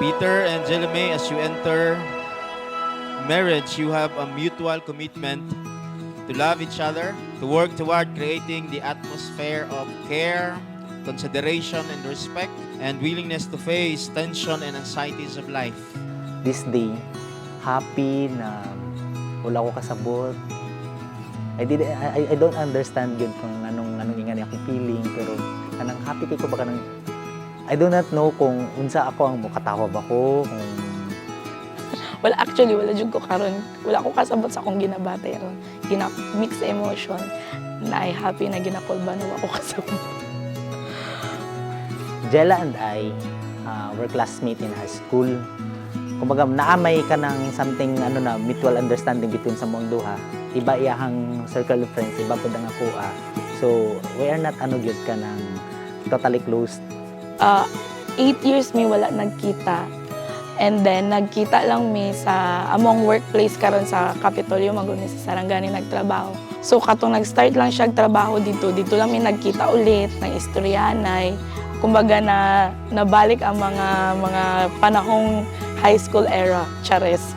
Peter and Jelime, as you enter marriage, you have a mutual commitment to love each other, to work toward creating the atmosphere of care, consideration, and respect, and willingness to face tension and anxieties of life. This day, happy na wala ko kasabot. I don't understand yun kung anong ingani akong feeling, pero kanang happy kay ko ba kanang I do not know kung unsa ako ang mukatawa ba ko, kung Well, actually, wala jud ko karon. Wala ko kasabot sa akong ginabate ron. Mix emotion na I happy na ginakulban na ako kasabot. Jella and I were classmates in high school. Kumbaga, naamay ka ng something, mutual understanding between sa mong duha. Iba iyahang circle of friends, iba po ang ako. So, we are not gyud ka ng totally close. 8 years mi wala nagkita. And then, nagkita lang mi sa among workplace karon sa Kapitolyo, maguni sa Sarangani nagtrabaho. So, katong nag-start lang siya trabaho dito lang mi nagkita ulit, ng istoryanay. Kumbaga na nabalik ang mga panahong high school era, chares.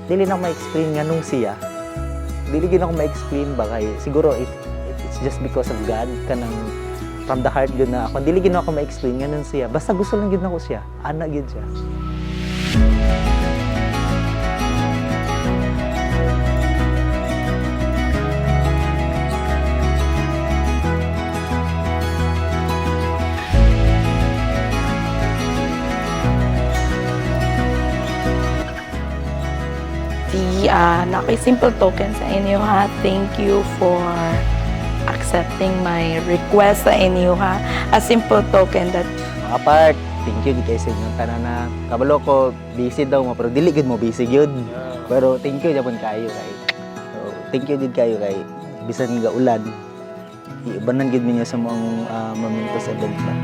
Dili na ako ma-explain nga nung siya. Dili gid ako ma-explain ba kay siguro it's just because of God kanang from the heart gud na ako. Dili gid ako ma-explain nga nung siya. Basta gusto lang gid nako siya. Ana gid siya. Nakay simple token sa inyo ha. Thank you for accepting my request sa inyo ha. A simple token that Mga part, thank you gid kay sa inyong tanan na kabalo ko busy daw mo pero dili gid mo busy gyud. Pero thank you japon kayo kay. So, thank you gid kayo kay bisan nga ulan. Ibanan gid ninyo sa mga momento sa event ba.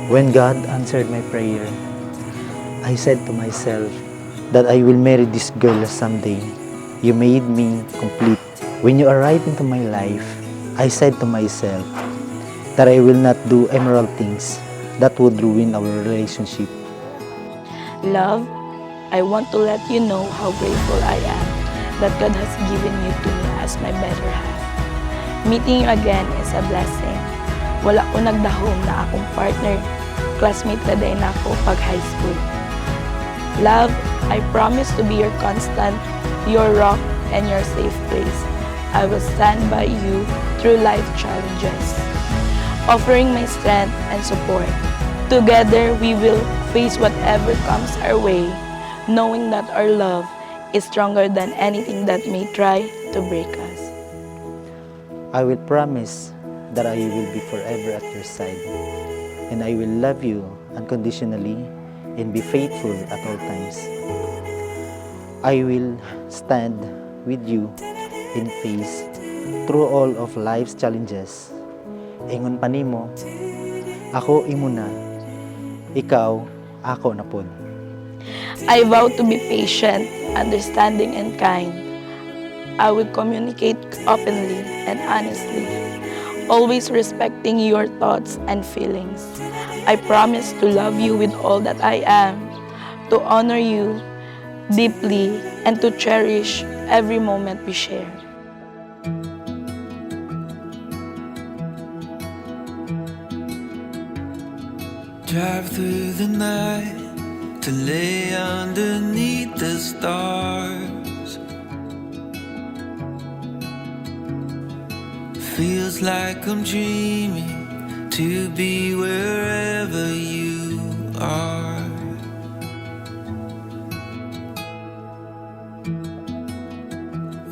When God answered my prayer, I said to myself that I will marry this girl someday. You made me complete. When you arrived into my life, I said to myself that I will not do immoral things that would ruin our relationship. love, I want to let you know how grateful I am that God has given you to me as my better half. Meeting you again is a blessing. Wala ko nagdahom na akong partner, classmate na din ako pag high school. Love, I promise to be your constant, your rock, and your safe place. I will stand by you through life challenges, offering my strength and support. Together, we will face whatever comes our way, knowing that our love is stronger than anything that may try to break us. I will promise that I will be forever at your side, and I will love you unconditionally and be faithful at all times. I will stand with you in face through all of life's challenges. Ingon pa nimo, ako imo na, ikaw ako na pod. I vow to be patient, understanding, and kind. I will communicate openly and honestly, always respecting your thoughts and feelings. I promise to love you with all that I am, to honor you deeply, and to cherish every moment we share. Drive through the night to lay underneath the stars. Feels like I'm dreaming to be wherever you are.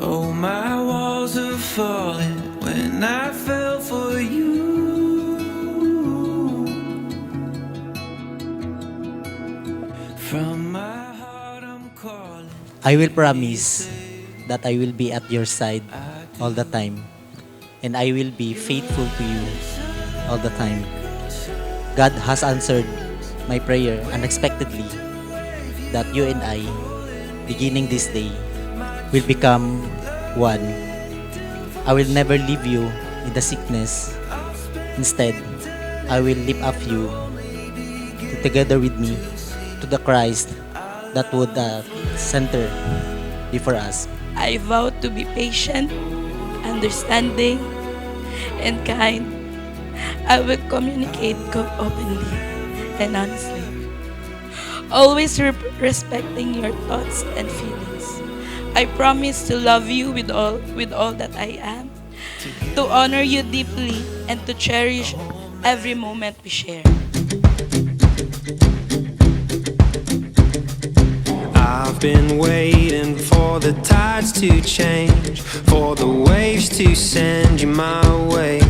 Oh, my walls are falling when I fell for I will promise that I will be at your side all the time, and I will be faithful to you all the time. God has answered my prayer unexpectedly that you and I, beginning this day, will become one. I will never leave you in the sickness. Instead, I will lift up you together with me to the Christ that would center before us. I vow to be patient, understanding, and kind. I will communicate openly and honestly, always respecting your thoughts and feelings. I promise to love you with all that I am, to honor you deeply, and to cherish every moment we share. I've been waiting for the tides to change, for the waves to send you my way.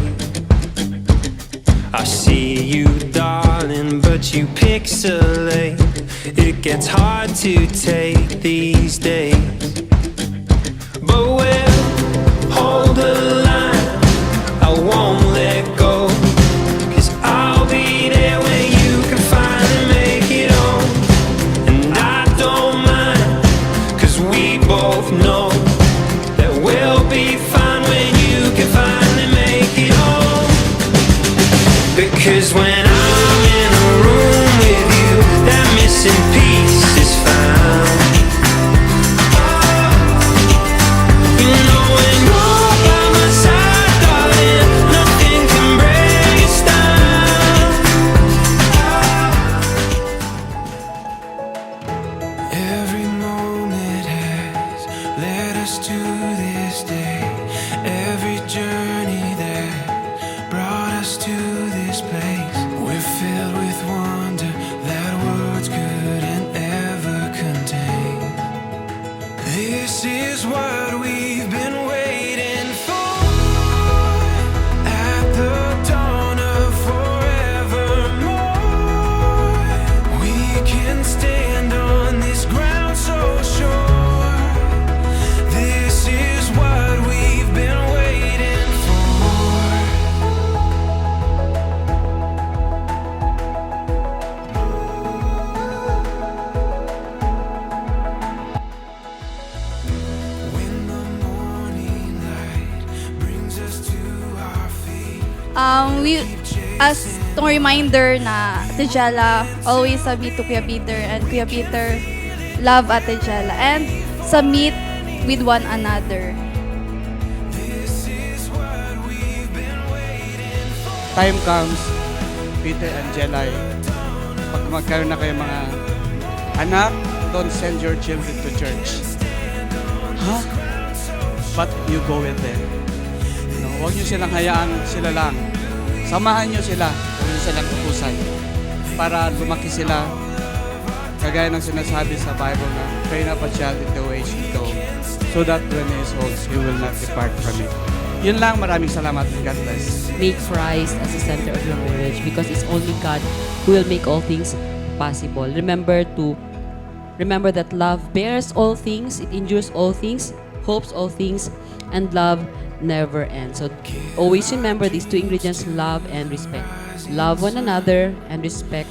I see you, darling, but you pixelate. It gets hard to take these days, but we'll hold the line. I won't let go, 'cause I'll be there when you can finally make it home. And I don't mind, 'cause we both know that we'll be fine when you can finally make it home. Because when I'm in a room with you, that missing piece is found. You know when you're by my side, darling, nothing can break us down. Every moment has led us to this day. Every journey that brought us to this place. We're filled with wonder that words couldn't ever contain. This is what we've been waiting for. At the dawn of forevermore, we can stand on this ground so sure. This is what we've been waiting for. When the morning light brings us to our feet. As tong reminder na Ate Jella always submit to Kuya Peter, and Kuya Peter love Ate Jella and submit with one another. Time comes, Peter and Jelay, pag magkaroon na kayo mga anak, don't send your children to church. Huh? But you go with them. No, huwag nyo silang hayaan, sila lang. Samahan nyo sila, huwag nyo silang utusan. Para lumaki sila, kagaya ng sinasabi sa Bible na, train up a child in the way he should go, so that when he is old, he will not depart from it. Yun lang, maraming salamat and God bless. Make Christ as the center of your marriage, because it's only God who will make all things possible. Remember that love bears all things, it endures all things, hopes all things, and love never ends. So always remember these two ingredients, love and respect. Love one another and respect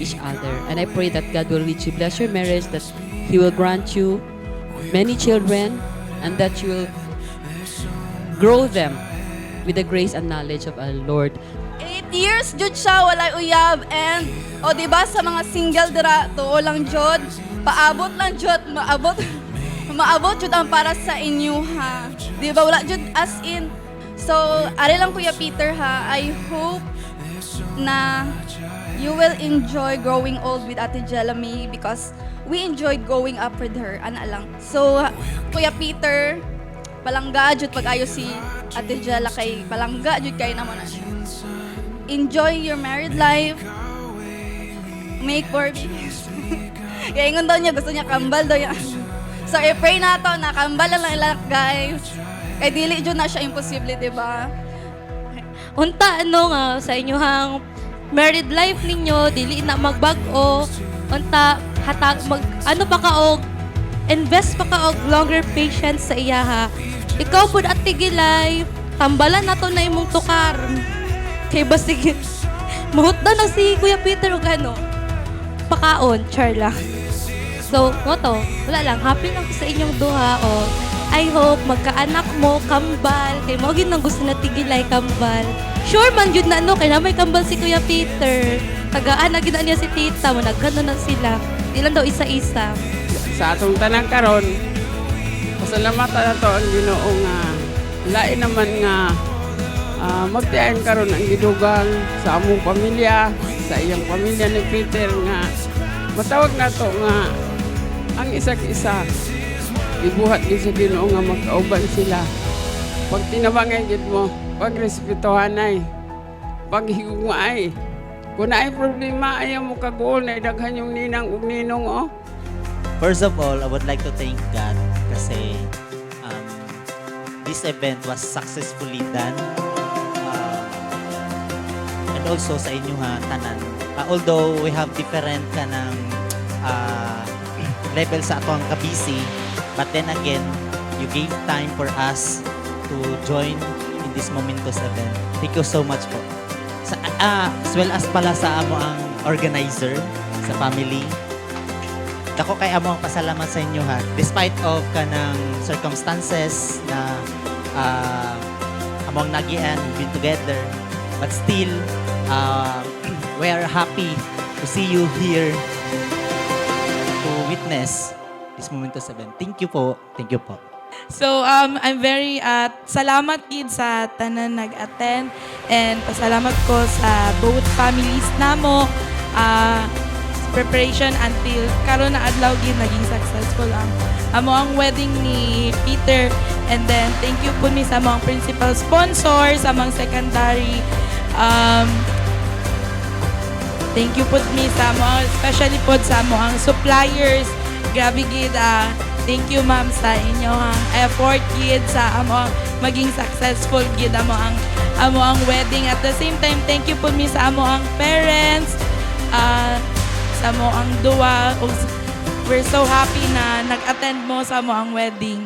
each other. And I pray that God will richly bless your marriage, that He will grant you many children, and that you will grow them with the grace and knowledge of our Lord. 8 years jud siya walay uyab, and di ba sa mga single dira tuo lang jud, paabot lang jud, maabot jud ang para sa inyo ha. Di ba wala jud as in. So ari lang Kuya Peter ha, I hope na you will enjoy growing old with Ate Jella May, because we enjoyed growing up with her, ana lang. So Kuya Peter, palangga jud pag-ayo si Ate Jella, kay palangga jud kay naman na siya. Enjoy your married life. Make more babies. Kaya ingon daw niya, gusto niya kambal daw niya. So i-pray nato na kambal lang ilang guys. Kay dili jud na siya imposible, di ba? Unta nga sa inyohang married life ninyo, dili na magbag-o. Unta hatag ano pa kaog invest pa ka og longer patience sa iya ha. Ikaw pud at tigilay, tambalan na to na imong tukar. Kay basig mahutdan na si Kuya Peter og ano, pakaon, char lang. So, mo to, wala lang, happy lang ko sa inyong duha o I hope magkaanak mo, kambal, kay mo gid nang gusto na tigilay kambal. Sure man yun na ano, kay na may kambal si Kuya Peter. Tagaan na gid niya si tita, managkano na sila. Di lang daw isa-isa. Sa atong tanang karon, pasalamatan na to ang Ginoo nga lain naman nga magtiayon karon ang gidugang sa among pamilya, sa iyang pamilya ni Peter nga matawag na to nga ang isa't-isa ibuhat ni sa Ginoo nga magkauban sila. Pag tinabangan gid mo, pag respetuhan ay, pag higugmaay. Kung naay problema, ayaw mo kagool na daghan yung ninang ug ninong, oh. First of all, I would like to thank God kasi this event was successfully done. And also sa inyo ha, tanan. Although we have different kanang level sa atong kabisi, but then again, you gave time for us to join in this momentous event. Thank you so much po. As well as pala sa amo ang organizer, sa family. Dako kay amo ang pasalamat sa inyo ha. Despite of kanang circumstances na among nagian, been together, but still, we are happy to see you here to witness this momentous event. Thank you po. Thank you po. So, I'm very salamat gid sa tanan nag-attend and pasalamat ko sa both families namo. Preparation until karon na adlaw gid naging successful ang ang wedding ni Peter, and then thank you po mi sa mga principal sponsors, sa mga secondary thank you po mi sa mga especially po sa mga suppliers. Grabe gid thank you ma'am sa inyong effort gid sa amo maging successful gid amo ang wedding. At the same time, thank you po mi sa amo ang parents, sa mo ang duwa. We're so happy na nag-attend mo sa mo ang wedding.